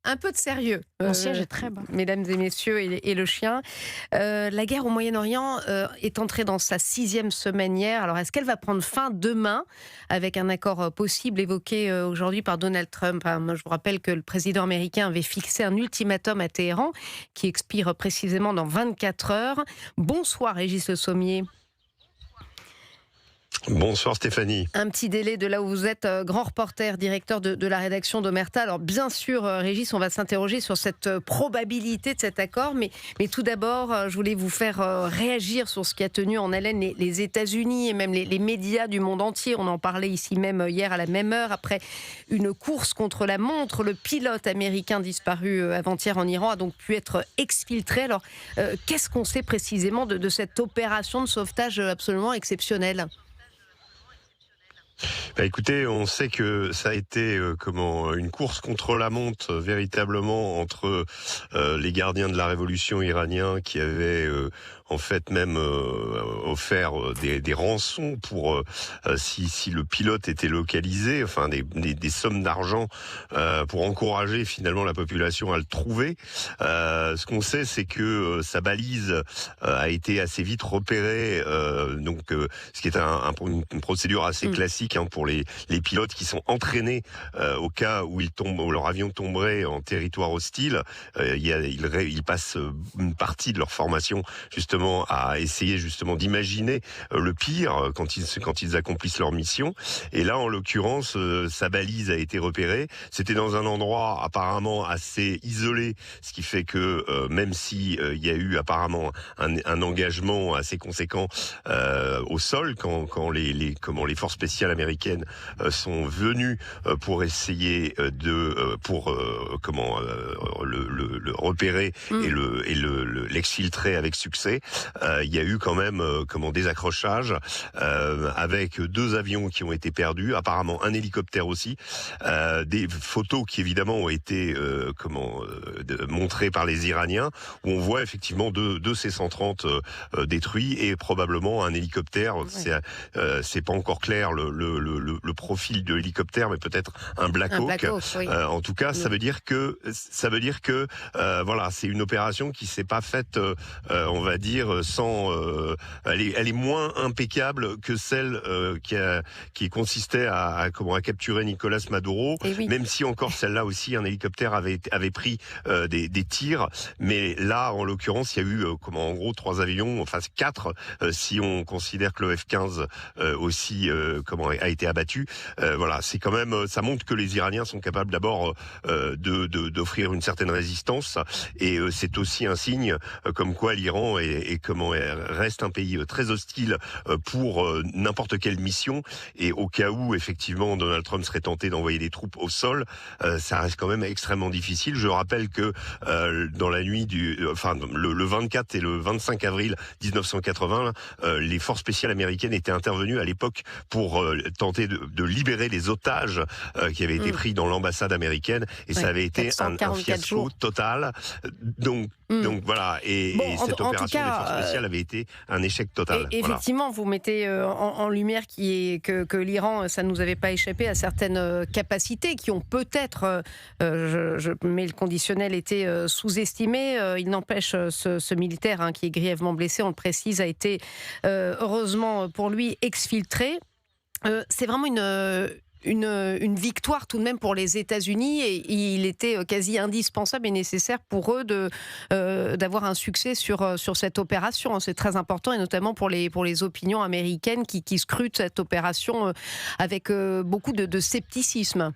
Un peu de sérieux, Mon siège est très bas. mesdames et messieurs, et le chien. La guerre au Moyen-Orient est entrée dans sa 6e semaine hier. Alors, est-ce qu'elle va prendre fin demain avec un accord possible évoqué aujourd'hui par Donald Trump, hein? Moi, je vous rappelle que le président américain avait fixé un ultimatum à Téhéran qui expire précisément dans 24 heures. Bonsoir, Régis Le Sommier. Bonsoir Stéphanie. Un petit délai de là où vous êtes, grand reporter, directeur de la rédaction d'Omerta. Alors bien sûr, Régis, on va s'interroger sur cette probabilité de cet accord, mais tout d'abord, je voulais vous faire réagir sur ce qui a tenu en haleine les États-Unis et même les médias du monde entier. On en parlait ici même hier à la même heure, après une course contre la montre. Le pilote américain disparu avant-hier en Iran a donc pu être exfiltré. Alors, qu'est-ce qu'on sait précisément de cette opération de sauvetage absolument exceptionnelle ? Écoutez, on sait que ça a été une course contre la montre véritablement entre les gardiens de la révolution iranien qui avaient en fait même offert des rançons pour si le pilote était localisé, enfin des sommes d'argent pour encourager finalement la population à le trouver. Ce qu'on sait, c'est que sa balise a été assez vite repérée, ce qui est une procédure assez classique pour les pilotes qui sont entraînés au cas où leur avion tomberait en territoire hostile. Ils passent une partie de leur formation justement à essayer justement d'imaginer le pire quand ils accomplissent leur mission. Et là, en l'occurrence, sa balise a été repérée. C'était dans un endroit apparemment assez isolé, ce qui fait que même si il y a eu apparemment un engagement assez conséquent au sol quand les forces spéciales américaines sont venues pour essayer le repérer et l'exfiltrer avec succès. Il y a eu quand même des accrochages avec 2 avions qui ont été perdus, apparemment un hélicoptère aussi, des photos qui évidemment ont été montrées par les Iraniens où on voit effectivement deux C-130 détruits et probablement un hélicoptère. Ouais. C'est pas encore clair le profil de l'hélicoptère, mais peut-être un Black Hawk. Oui. En tout cas, ça veut dire que voilà, c'est une opération qui s'est pas faite, on va dire, sans. Elle est moins impeccable que celle qui consistait à capturer Nicolas Maduro. Oui. Même si encore celle-là aussi, un hélicoptère avait pris des tirs, mais là, en l'occurrence, il y a eu en gros 3 avions, enfin 4 si on considère que le F-15 aussi a été abattu. Voilà, c'est quand même, ça montre que les Iraniens sont capables d'abord d'offrir une certaine résistance, et c'est aussi un signe comme quoi l'Iran reste un pays très hostile pour n'importe quelle mission, et au cas où effectivement Donald Trump serait tenté d'envoyer des troupes au sol, ça reste quand même extrêmement difficile. Je rappelle que dans la nuit le 24 et le 25 avril 1980, les forces spéciales américaines étaient intervenues à l'époque pour tenter de libérer les otages qui avaient été pris dans l'ambassade américaine, et ça avait été un fiasco total. Donc voilà, et cette opération des forces spéciales avait été un échec total. Effectivement, vous mettez en lumière que l'Iran, ça ne nous avait pas échappé, à certaines capacités qui ont peut-être, je mets le conditionnel, été sous-estimées. Il n'empêche, ce militaire qui est grièvement blessé, on le précise, a été heureusement pour lui exfiltré. C'est vraiment une victoire tout de même pour les États-Unis, et il était quasi indispensable et nécessaire pour eux d'avoir un succès sur cette opération. C'est très important, et notamment pour les opinions américaines qui scrutent cette opération avec beaucoup de scepticisme.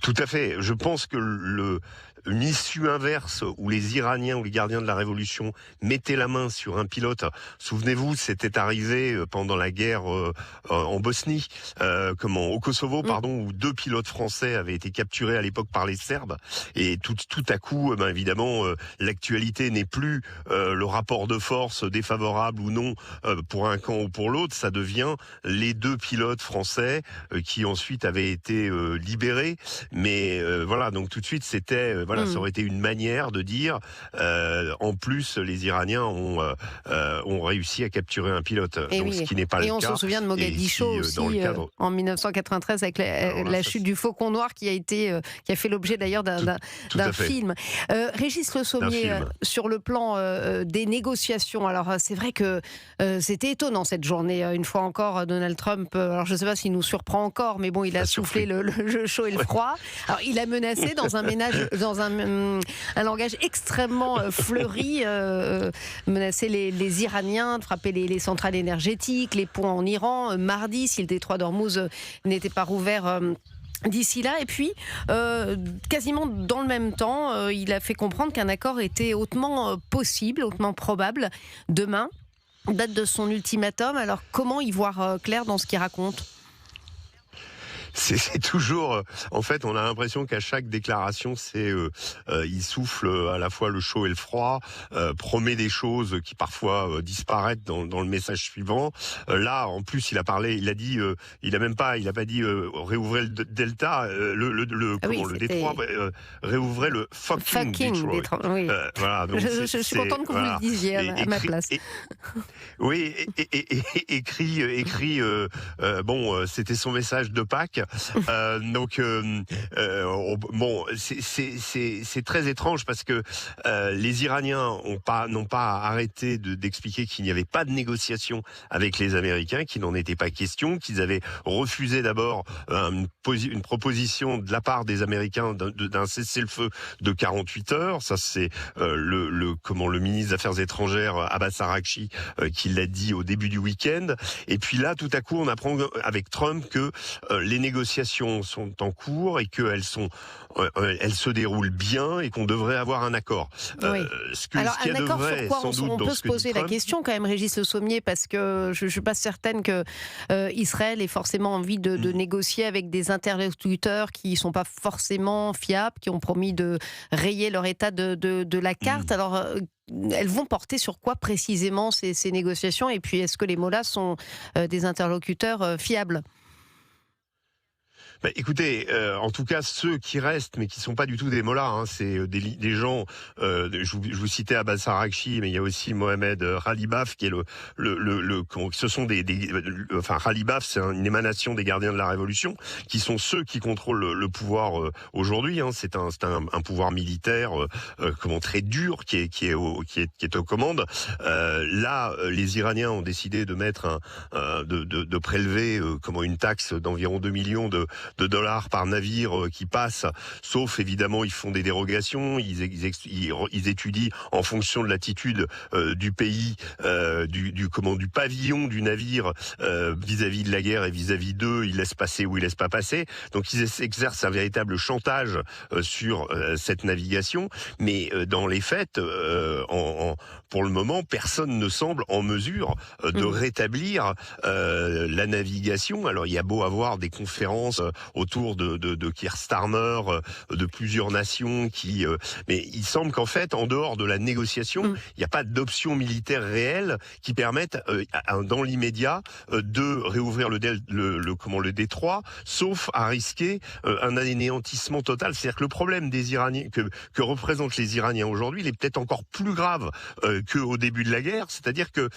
Tout à fait. Je pense que une issue inverse où les Iraniens ou les gardiens de la révolution mettaient la main sur un pilote. Souvenez-vous, c'était arrivé pendant la guerre en Bosnie, au Kosovo, où 2 pilotes français avaient été capturés à l'époque par les Serbes. Et tout à coup, évidemment, l'actualité n'est plus le rapport de force défavorable ou non pour un camp ou pour l'autre. Ça devient les 2 pilotes français qui ensuite avaient été libérés. Mais voilà, donc tout de suite, c'était voilà, ça aurait été une manière de dire. En plus, les Iraniens ont réussi à capturer un pilote, Et donc oui. ce qui n'est pas le Et on cas. se souvient de Mogadiscio aussi, dans le cadre, en 1993 avec alors là, la ça, chute du Faucon Noir qui a fait l'objet d'ailleurs tout d'un à fait, film. Régis Le d'un Sommier, film. sur le plan des négociations, alors c'est vrai que c'était étonnant cette journée. Une fois encore, Donald Trump, alors je ne sais pas s'il nous surprend encore, mais bon, il a Pas soufflé surpris. le jeu chaud et le froid. Alors il a menacé dans un langage extrêmement fleuri, menacé les Iraniens de frapper les centrales énergétiques, les ponts en Iran, mardi, si le détroit d'Ormuz n'était pas rouvert d'ici là. Et puis, quasiment dans le même temps, il a fait comprendre qu'un accord était hautement possible, hautement probable demain, date de son ultimatum. Alors, comment y voir clair dans ce qu'il raconte ? C'est toujours, en fait, on a l'impression qu'à chaque déclaration, il souffle à la fois le chaud et le froid, promet des choses qui parfois disparaissent dans le message suivant. Là, en plus, il a dit, il a pas dit réouvrez le delta, le détroit, réouvrez le fucking Detroit. Oui. Voilà, donc Je suis contente que vous le disiez à ma place. Oui, écrit. Bon, c'était son message de Pâques. Bon, c'est très étrange parce que les Iraniens n'ont pas arrêté d'expliquer qu'il n'y avait pas de négociation avec les Américains, qu'il n'en était pas question, qu'ils avaient refusé d'abord une proposition de la part des Américains d'un cessez-le-feu de 48 heures. Ça, c'est le ministre des Affaires étrangères Abbas Araghchi qui l'a dit au début du week-end. Et puis là, tout à coup, on apprend avec Trump que les négociations sont en cours et qu'elles se déroulent bien et qu'on devrait avoir un accord. Oui. Alors, un accord sur quoi on peut se poser la Trump, question quand même, Régis Le Sommier, parce que je ne suis pas certaine que Israël ait forcément envie de négocier avec des interlocuteurs qui ne sont pas forcément fiables, qui ont promis de rayer leur état de la carte. Alors, elles vont porter sur quoi précisément ces négociations ? Et puis, est-ce que les mollahs sont des interlocuteurs fiables ? Écoutez, en tout cas ceux qui restent, mais qui sont pas du tout des mollahs, hein, c'est des gens. Je vous citais Abbas Araghchi, mais il y a aussi Mohamed Khalibaf qui est ce sont enfin Khalibaf, c'est une émanation des gardiens de la révolution, qui sont ceux qui contrôlent le pouvoir aujourd'hui. Hein. C'est un pouvoir militaire très dur qui est aux commandes. Là, les Iraniens ont décidé de mettre de prélever une taxe d'environ 2 millions de dollars par navire qui passe, sauf évidemment ils font des dérogations, ils étudient en fonction de l'attitude du pays, du pavillon du navire vis-à-vis de la guerre et vis-à-vis d'eux, ils laissent passer ou ils laissent pas passer. Donc ils exercent un véritable chantage sur cette navigation, mais dans les faits, pour le moment, personne ne semble en mesure de rétablir la navigation. Alors il y a beau avoir des conférences autour de Keir Starmer, de plusieurs nations mais il semble qu'en fait, en dehors de la négociation, il n'y a pas d'option militaire réelle qui permette, dans l'immédiat, de réouvrir le détroit, sauf à risquer un anéantissement total. C'est-à-dire que le problème des Iraniens que représentent les Iraniens aujourd'hui, il est peut-être encore plus grave qu'au début de la guerre. C'est-à-dire que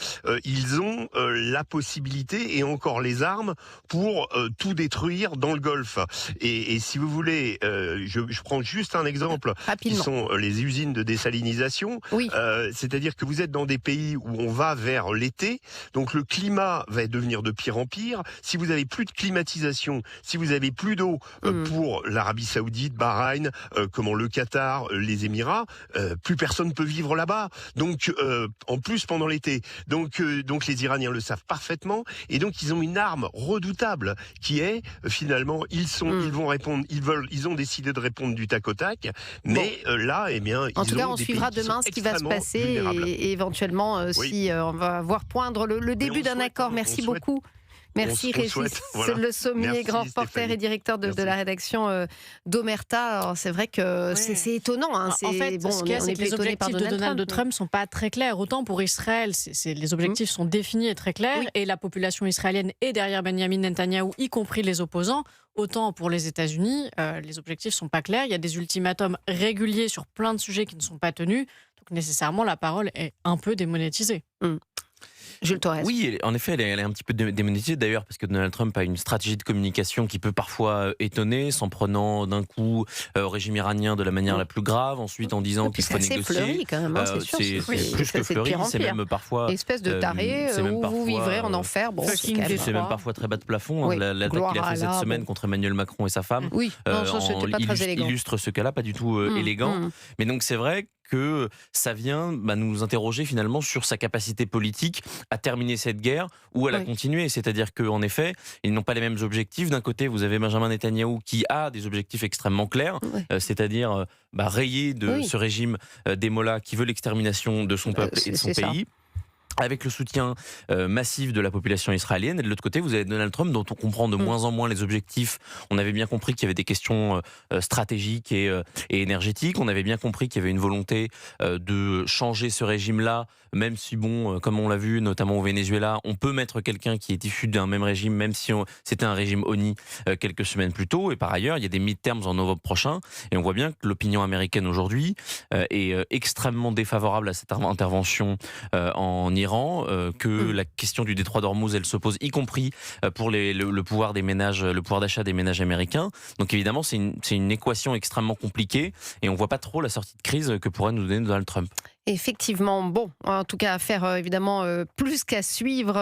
ils ont la possibilité et encore les armes pour tout détruire dans le Golfe. Et si vous voulez, je prends juste un exemple, rapidement, qui sont les usines de désalinisation. Oui. C'est-à-dire que vous êtes dans des pays où on va vers l'été, donc le climat va devenir de pire en pire. Si vous avez plus de climatisation, si vous avez plus d'eau pour l'Arabie Saoudite, Bahreïn, le Qatar, les Émirats, plus personne peut vivre là-bas. Donc, en plus pendant l'été. Donc les Iraniens le savent parfaitement, et donc ils ont une arme redoutable qui est finalement ils ont décidé de répondre du tac au tac, mais là, en tout cas, on suivra demain ce qui va se passer et éventuellement si on va voir poindre le début d'un accord. Merci beaucoup. Merci on Régis, souhaite, voilà. Le Sommier, Merci, grand reporter Stéphanie. et directeur de Merci. la rédaction d'Omerta. Alors, c'est vrai que Oui. c'est étonnant. Hein. En fait, bon, ce qu'il y a, on c'est est que plus les étonné par objectifs de Donald mais- Trump ne sont pas très clairs. Autant pour Israël, les objectifs sont définis et très clairs, Oui. et la population israélienne est derrière Benjamin Netanyahou, y compris les opposants. Autant pour les États-Unis, les objectifs ne sont pas clairs. Il y a des ultimatums réguliers sur plein de sujets qui ne sont pas tenus. Donc nécessairement, la parole est un peu démonétisée. Jules Torres. Oui, en effet, elle est un petit peu démonétisée d'ailleurs, parce que Donald Trump a une stratégie de communication qui peut parfois étonner, s'en prenant d'un coup au régime iranien de la manière la plus grave, ensuite en disant qu'il C'est faut assez négocier. fleuri quand même, hein, c'est sûr. C'est plus que fleuri, pire en c'est pire. même parfois. Espèce de taré c'est même où vous parfois, vivrez en enfer. Bon, fucking quand même- C'est même parfois très bas de plafond. Oui, L'attaque gloire qu'il a à fait cette Allah, semaine bon. contre Emmanuel Macron et sa femme Oui, non, ça c'était pas très élégant. illustre ce cas-là, pas du tout élégant. Mais donc c'est vrai que ça vient nous interroger finalement sur sa capacité politique à terminer cette guerre ou à la Oui. continuer. C'est-à-dire qu'en effet, ils n'ont pas les mêmes objectifs. D'un côté, vous avez Benjamin Netanyahou qui a des objectifs extrêmement clairs, Ouais. c'est-à-dire rayer de Oui. ce régime des Mollahs qui veut l'extermination de son peuple et de son c'est ça. pays. Avec le soutien massif de la population israélienne. Et de l'autre côté, vous avez Donald Trump, dont on comprend de moins en moins les objectifs. On avait bien compris qu'il y avait des questions stratégiques et énergétiques. On avait bien compris qu'il y avait une volonté de changer ce régime-là, même si, comme on l'a vu, notamment au Venezuela, on peut mettre quelqu'un qui est issu d'un même régime, même si c'était un régime ONI quelques semaines plus tôt. Et par ailleurs, il y a des midterms en novembre prochain. Et on voit bien que l'opinion américaine aujourd'hui est extrêmement défavorable à cette intervention en Iran, que la question du détroit d'Ormuz, elle se pose, y compris pour le pouvoir des ménages, le pouvoir d'achat des ménages américains. Donc évidemment, c'est une équation extrêmement compliquée et on voit pas trop la sortie de crise que pourrait nous donner Donald Trump. Effectivement, bon, en tout cas, affaire évidemment plus qu'à suivre.